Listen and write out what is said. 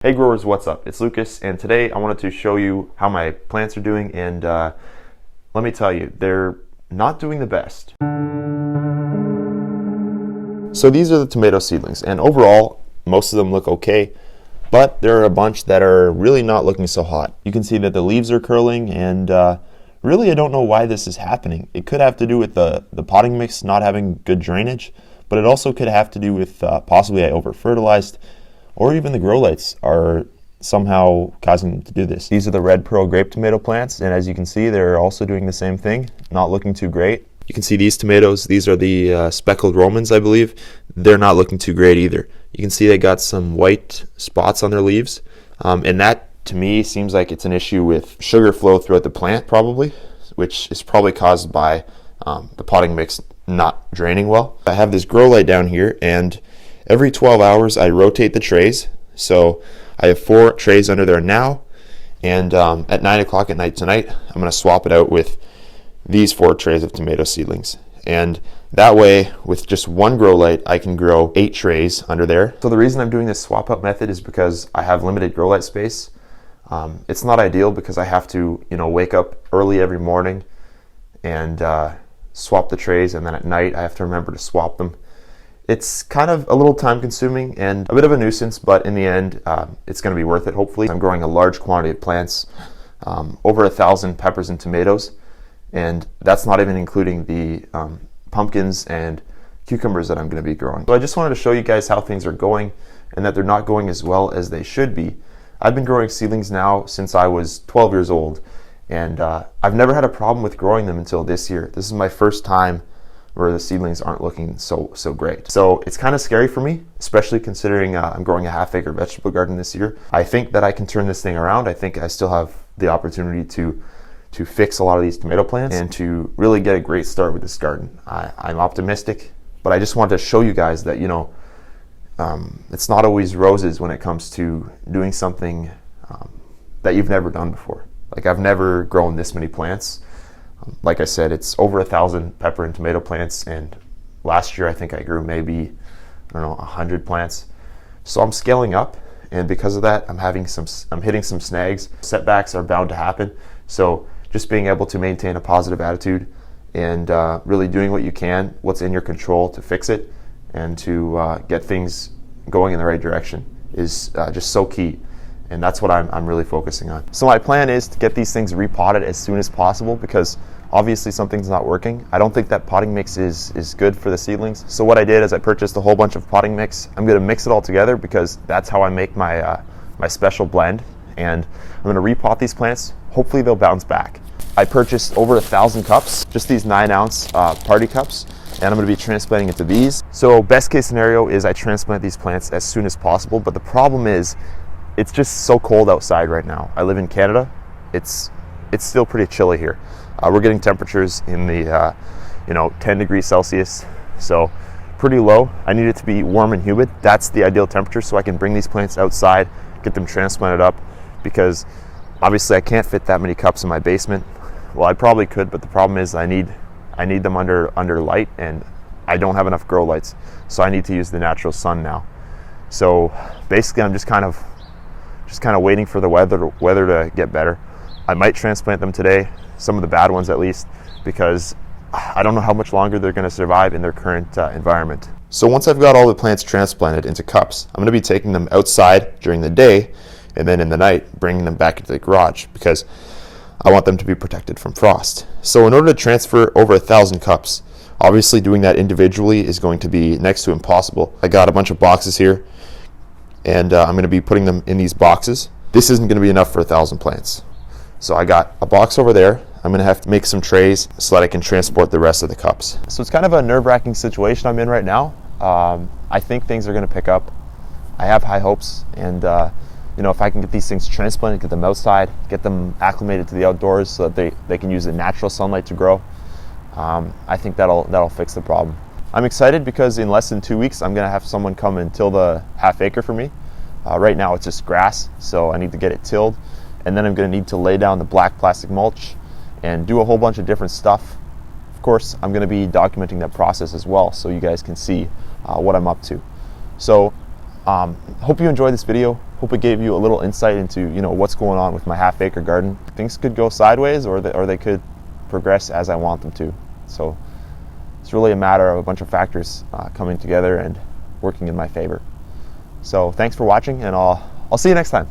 Hey growers, what's up? It's Lucas, and today I wanted to show you how my plants are doing, and let me tell you, they're not doing the best. So these are the tomato seedlings, and overall, most of them look okay, but there are a bunch that are really not looking so hot. You can see that the leaves are curling, and really I don't know why this is happening. It could have to do with the potting mix not having good drainage, but it also could have to do with possibly I over-fertilized, or even the grow lights are somehow causing them to do this. These are the red pearl grape tomato plants, and as you can see, they're also doing the same thing, not looking too great. You can see these tomatoes, these are the speckled Romans, I believe. They're not looking too great either. You can see they got some white spots on their leaves, and that to me seems like it's an issue with sugar flow throughout the plant probably, which is probably caused by the potting mix not draining well. I have this grow light down here, and every 12 hours I rotate the trays. So I have 4 trays under there now, and at 9 o'clock at night tonight I'm going to swap it out with these 4 trays of tomato seedlings. And that way, with just one grow light, I can grow 8 trays under there. So the reason I'm doing this swap out method is because I have limited grow light space. It's not ideal because I have to wake up early every morning and swap the trays, and then at night I have to remember to swap them. It's kind of a little time consuming and a bit of a nuisance, but in the end, it's going to be worth it, hopefully. I'm growing a large quantity of plants, over 1,000 peppers and tomatoes, and that's not even including the pumpkins and cucumbers that I'm going to be growing. So I just wanted to show you guys how things are going and that they're not going as well as they should be. I've been growing seedlings now since I was 12 years old, and I've never had a problem with growing them until this year. This is my first time where the seedlings aren't looking so great. So it's kind of scary for me, especially considering I'm growing a half-acre vegetable garden this year. I think that I can turn this thing around. I think I still have the opportunity to fix a lot of these tomato plants and to really get a great start with this garden. I'm optimistic, but I just wanted to show you guys that it's not always roses when it comes to doing something that you've never done before. Like, I've never grown this many plants. Like I said, it's over 1,000 pepper and tomato plants, and last year I think I grew maybe, 100 plants. So I'm scaling up, and because of that, I'm hitting some snags. Setbacks are bound to happen. So just being able to maintain a positive attitude and really doing what you can, what's in your control to fix it and to get things going in the right direction is just so key. And that's what I'm really focusing on. So my plan is to get these things repotted as soon as possible, because obviously something's not working. I don't think that potting mix is good for the seedlings. So what I did is I purchased a whole bunch of potting mix. I'm gonna mix it all together because that's how I make my my special blend. And I'm gonna repot these plants. Hopefully they'll bounce back. I purchased over 1,000 cups, just these 9-ounce party cups, and I'm gonna be transplanting into these. So best case scenario is I transplant these plants as soon as possible, but the problem is it's just so cold outside right now. I live in Canada. It's still pretty chilly here. We're getting temperatures in the 10 degrees Celsius, so pretty low. I need it to be warm and humid. That's the ideal temperature, so I can bring these plants outside, get them transplanted up, because obviously I can't fit that many cups in my basement. Well, I probably could, but the problem is I need them under light, and I don't have enough grow lights, so I need to use the natural sun now. So basically I'm just kind of waiting for the weather to get better. I might transplant them today, some of the bad ones at least, because I don't know how much longer they're going to survive in their current environment. So once I've got all the plants transplanted into cups, I'm going to be taking them outside during the day, and then in the night bringing them back into the garage, because I want them to be protected from frost. So in order to transfer over 1,000 cups, obviously doing that individually is going to be next to impossible. I got a bunch of boxes here, and I'm going to be putting them in these boxes. This isn't going to be enough for 1,000 plants. So I got a box over there. I'm going to have to make some trays so that I can transport the rest of the cups. So it's kind of a nerve-wracking situation I'm in right now. I think things are going to pick up. I have high hopes, and if I can get these things transplanted, get them outside, get them acclimated to the outdoors so that they can use the natural sunlight to grow, I think that'll fix the problem. I'm excited because in less than 2 weeks, I'm going to have someone come and till the half acre for me. Right now it's just grass, so I need to get it tilled. And then I'm going to need to lay down the black plastic mulch and do a whole bunch of different stuff. Of course, I'm going to be documenting that process as well, so you guys can see what I'm up to. So Hope you enjoyed this video. Hope it gave you a little insight into, you know, what's going on with my half-acre garden. Things could go sideways, or they could progress as I want them to. So it's really a matter of a bunch of factors coming together and working in my favor. So thanks for watching, and I'll see you next time.